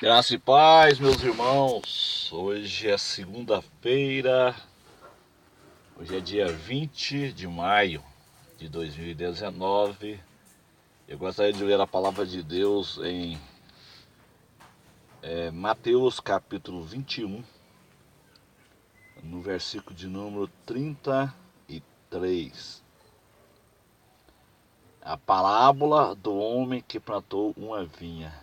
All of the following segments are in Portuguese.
Graça e paz, meus irmãos. Hoje é segunda-feira, hoje é dia 20 de maio de 2019. Eu gostaria de ler a palavra de Deus em Mateus capítulo 21, no versículo de número 33. A parábola do homem que plantou uma vinha.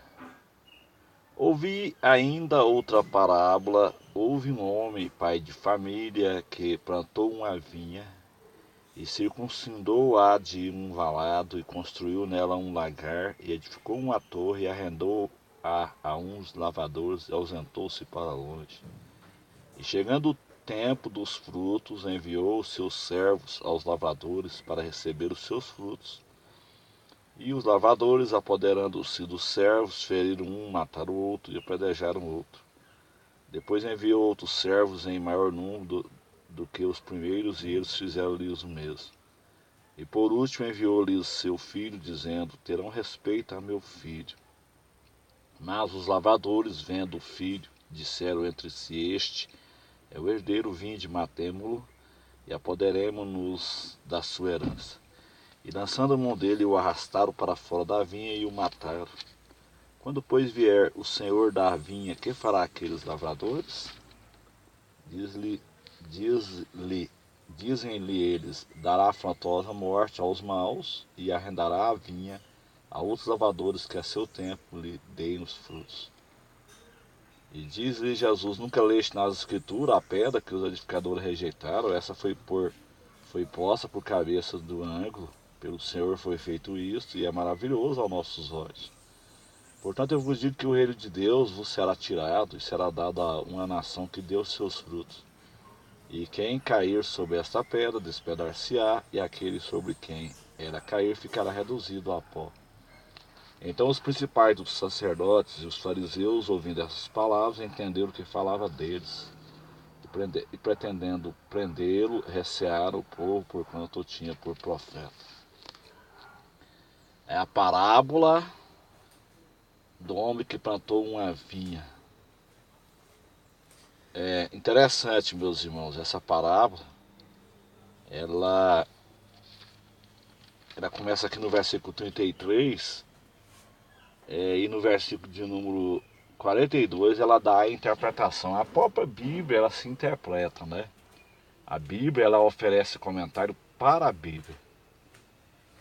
Ouvi ainda outra parábola. Houve um homem, pai de família, que plantou uma vinha e circuncidou-a de um valado e construiu nela um lagar e edificou uma torre e arrendou-a uns lavradores e ausentou-se para longe. E chegando o tempo dos frutos, enviou os seus servos aos lavradores para receber os seus frutos. E os lavradores, apoderando-se dos servos, feriram um, mataram o outro e apedrejaram o outro. Depois enviou outros servos em maior número do que os primeiros, e eles fizeram-lhes o mesmo. E por último enviou-lhes seu filho, dizendo: terão respeito a meu filho. Mas os lavradores, vendo o filho, disseram entre si: este é o herdeiro, vinde, matemo-lo, e apoderemo-nos da sua herança. E lançando a mão dele, o arrastaram para fora da vinha e o mataram. Quando, pois, vier o senhor da vinha, que fará aqueles lavradores? Dizem-lhe eles: dará afrontosa morte aos maus e arrendará a vinha a outros lavradores que a seu tempo lhe deem os frutos. E diz-lhe Jesus: nunca leste nas escrituras a pedra que os edificadores rejeitaram? Essa foi posta por cabeça do ângulo. Pelo Senhor foi feito isto, e é maravilhoso aos nossos olhos. Portanto, eu vos digo que o reino de Deus vos será tirado e será dado a uma nação que deu seus frutos. E quem cair sobre esta pedra despedaçar-se-á, e aquele sobre quem ela cair ficará reduzido a pó. Então os principais dos sacerdotes e os fariseus, ouvindo essas palavras, entenderam que falava deles, e pretendendo prendê-lo, recearam o povo, porquanto o tinha por profeta. É a parábola do homem que plantou uma vinha. É interessante, meus irmãos, essa parábola, ela começa aqui no versículo 33, e no versículo de número 42 ela dá a interpretação. A própria Bíblia, ela se interpreta, né? A Bíblia, ela oferece comentário para a Bíblia.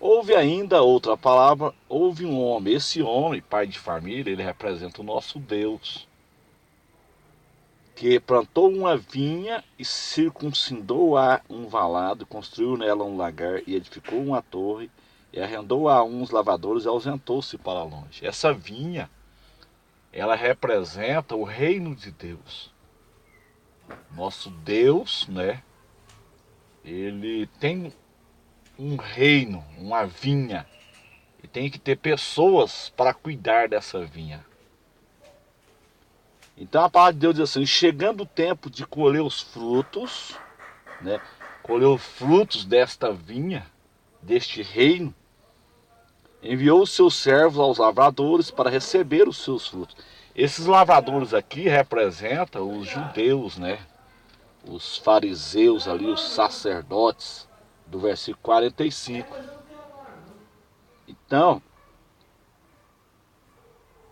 Houve ainda outra palavra, houve um homem. Esse homem, pai de família, ele representa o nosso Deus, que plantou uma vinha e circuncidou-a um valado, construiu nela um lagar e edificou uma torre e arrendou a uns lavradores e ausentou-se para longe. Essa vinha, ela representa o reino de Deus. Nosso Deus, né? Ele tem um reino, uma vinha, e tem que ter pessoas para cuidar dessa vinha. Então a palavra de Deus diz assim: chegando o tempo de colher os frutos, né? Colher os frutos desta vinha, deste reino, enviou os seus servos aos lavradores para receber os seus frutos. Esses lavradores aqui representam os judeus, né? Os fariseus ali, os sacerdotes, do versículo 45. Então,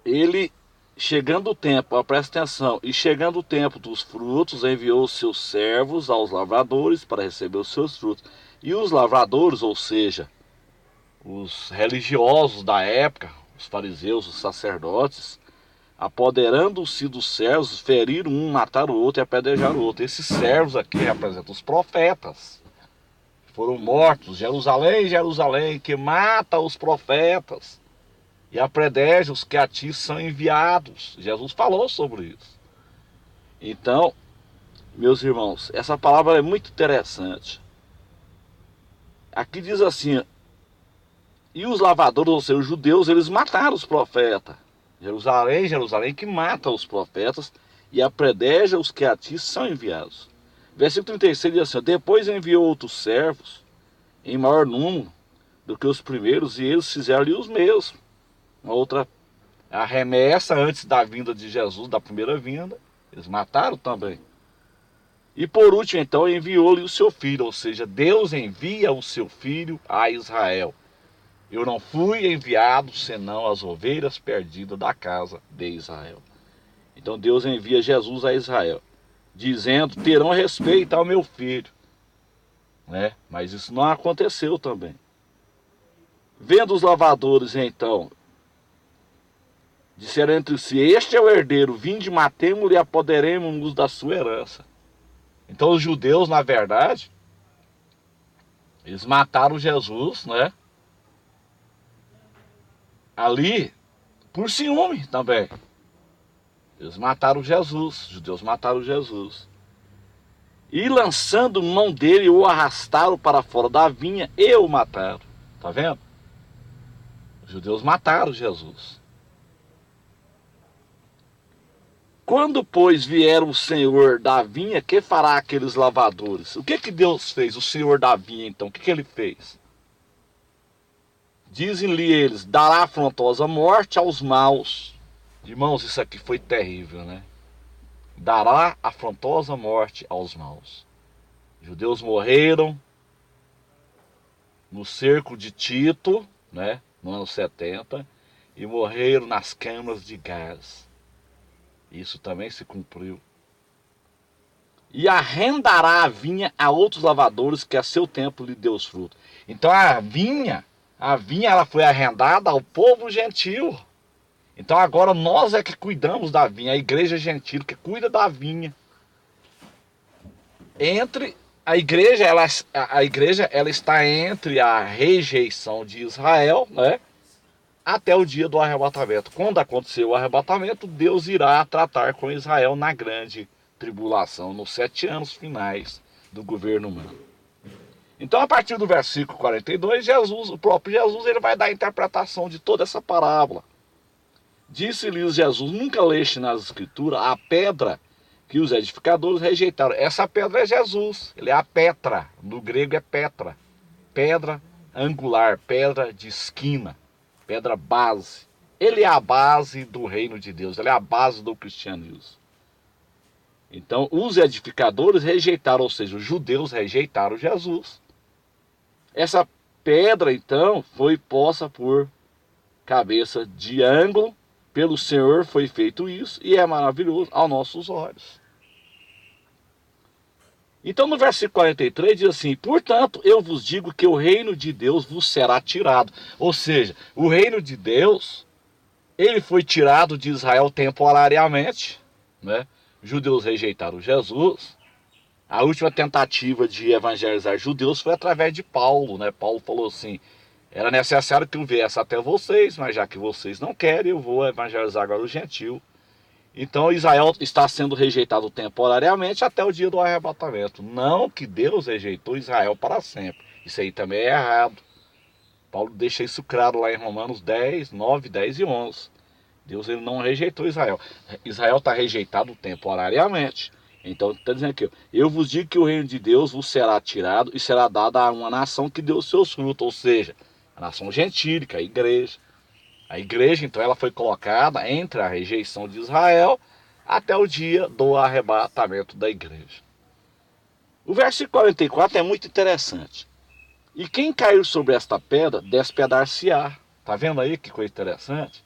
ele, chegando o tempo, ó, presta atenção, e chegando o tempo dos frutos, enviou os seus servos aos lavradores para receber os seus frutos. E os lavradores, ou seja, os religiosos da época, os fariseus, os sacerdotes, apoderando-se dos servos, feriram um, mataram o outro e apedrejaram o outro. Esses servos aqui representam os profetas. Foram mortos. Jerusalém, Jerusalém, que mata os profetas e apedreja os que a ti são enviados. Jesus falou sobre isso. Então, meus irmãos, essa palavra é muito interessante. Aqui diz assim: e os lavradores, ou seja, os judeus, eles mataram os profetas. Jerusalém, Jerusalém, que mata os profetas e apedreja os que a ti são enviados. Versículo 36 diz assim: depois enviou outros servos em maior número do que os primeiros, e eles fizeram-lhe os mesmos. Uma outra A remessa antes da vinda de Jesus, da primeira vinda, eles mataram também. E por último, então, enviou-lhe o seu filho, ou seja, Deus envia o seu filho a Israel. Eu não fui enviado senão as ovelhas perdidas da casa de Israel. Então Deus envia Jesus a Israel, dizendo: terão respeito ao meu filho, né? Mas isso não aconteceu também. Vendo os lavradores, então, disseram entre si: este é o herdeiro, vinde, matemo-lo e apoderemos-nos da sua herança. Então os judeus, na verdade, eles mataram Jesus, né? Ali, por ciúme também. Eles mataram Jesus, os judeus mataram Jesus. E lançando mão dele, o arrastaram para fora da vinha e o mataram. Tá vendo? Os judeus mataram Jesus. Quando, pois, vier o senhor da vinha, que fará aqueles lavradores? O que Deus fez, o senhor da vinha, então? O que ele fez? Dizem-lhe eles: dará afrontosa morte aos maus. Irmãos, isso aqui foi terrível, né? Dará afrontosa morte aos maus. Os judeus morreram no cerco de Tito, né, no ano 70, e morreram nas câmaras de gás. Isso também se cumpriu. E arrendará a vinha a outros lavradores, que a seu tempo lhe deu os frutos. Então a vinha ela foi arrendada ao povo gentil. Então agora nós é que cuidamos da vinha, a igreja gentil que cuida da vinha. Entre a igreja, ela está entre a rejeição de Israel, né, até o dia do arrebatamento. Quando acontecer o arrebatamento, Deus irá tratar com Israel na grande tribulação, nos 7 anos finais do governo humano. Então, a partir do versículo 42, Jesus, o próprio Jesus, ele vai dar a interpretação de toda essa parábola. Disse-lhes Jesus: nunca leste nas escrituras a pedra que os edificadores rejeitaram? Essa pedra é Jesus, ele é a Petra, no grego é Petra, pedra angular, pedra de esquina, pedra base. Ele é a base do reino de Deus, ele é a base do cristianismo. Então, os edificadores rejeitaram, ou seja, os judeus rejeitaram Jesus. Essa pedra, então, foi posta por cabeça de ângulo, pelo Senhor foi feito isso, e é maravilhoso aos nossos olhos. Então no versículo 43 diz assim: portanto eu vos digo que o reino de Deus vos será tirado. Ou seja, o reino de Deus, ele foi tirado de Israel temporariamente, né? Os judeus rejeitaram Jesus. A última tentativa de evangelizar judeus foi através de Paulo, né? Paulo falou assim: era necessário que eu viesse até vocês, mas já que vocês não querem, eu vou evangelizar agora o gentil. Então Israel está sendo rejeitado temporariamente até o dia do arrebatamento. Não que Deus rejeitou Israel para sempre. Isso aí também é errado. Paulo deixa isso claro lá em Romanos 10, 9, 10 e 11. Deus, ele não rejeitou Israel. Israel está rejeitado temporariamente. Então está dizendo aqui: eu vos digo que o reino de Deus vos será tirado e será dado a uma nação que deu os seus frutos. Ou seja, a nação gentílica, a igreja. A igreja, então, ela foi colocada entre a rejeição de Israel até o dia do arrebatamento da igreja. O versículo 44 é muito interessante. E quem cair sobre esta pedra, despedar-se-á. Está vendo aí que coisa interessante?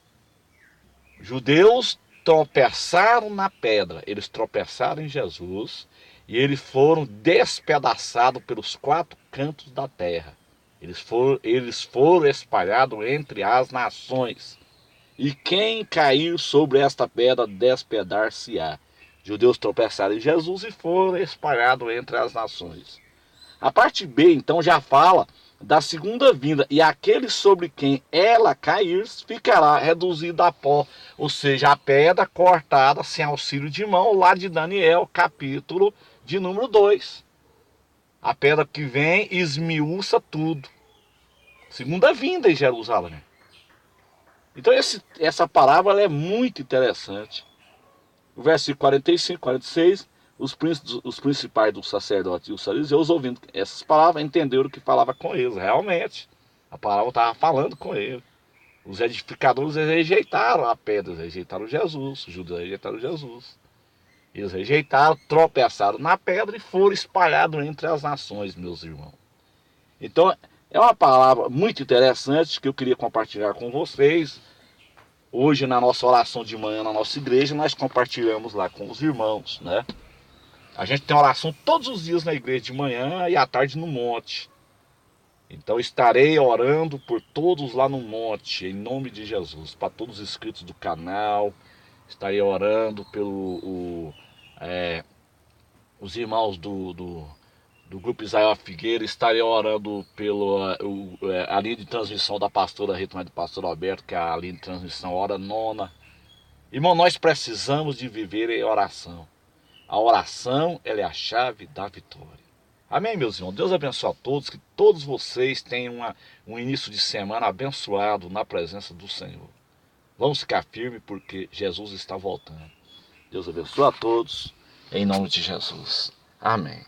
Judeus tropeçaram na pedra, eles tropeçaram em Jesus e eles foram despedaçados pelos 4 cantos da terra. Eles foram espalhados entre as nações. E quem cair sobre esta pedra, despedar-se-á. Judeus tropeçaram em Jesus e foram espalhados entre as nações. A parte B, então, já fala da segunda vinda. E aquele sobre quem ela cair ficará reduzido a pó. Ou seja, a pedra cortada sem auxílio de mão, lá de Daniel, capítulo de número 2. A pedra que vem esmiuça tudo. Segunda vinda em Jerusalém. Então essa parábola é muito interessante. O versículo 45, 46, os principais dos sacerdotes e os fariseus, ouvindo essas palavras, entenderam o que falava com eles. Realmente, a parábola estava falando com ele. Os edificadores rejeitaram a pedra, rejeitaram Jesus, os judeus rejeitaram Jesus. Eles rejeitaram, tropeçaram na pedra e foram espalhados entre as nações, meus irmãos. Então, é uma palavra muito interessante que eu queria compartilhar com vocês. Hoje, na nossa oração de manhã, na nossa igreja, nós compartilhamos lá com os irmãos, né? A gente tem oração todos os dias na igreja de manhã e à tarde no monte. Então estarei orando por todos lá no monte, em nome de Jesus, para todos os inscritos do canal. Estarei orando os irmãos do grupo Israel Figueira. Estarei orando a linha de transmissão da pastora Rita e do pastor Alberto, que é a linha de transmissão hora nona. Irmão, nós precisamos de viver em oração. A oração, ela é a chave da vitória. Amém, meus irmãos? Deus abençoe a todos, que todos vocês tenham um início de semana abençoado na presença do Senhor. Vamos ficar firmes porque Jesus está voltando. Deus abençoe a todos, em nome de Jesus. Amém.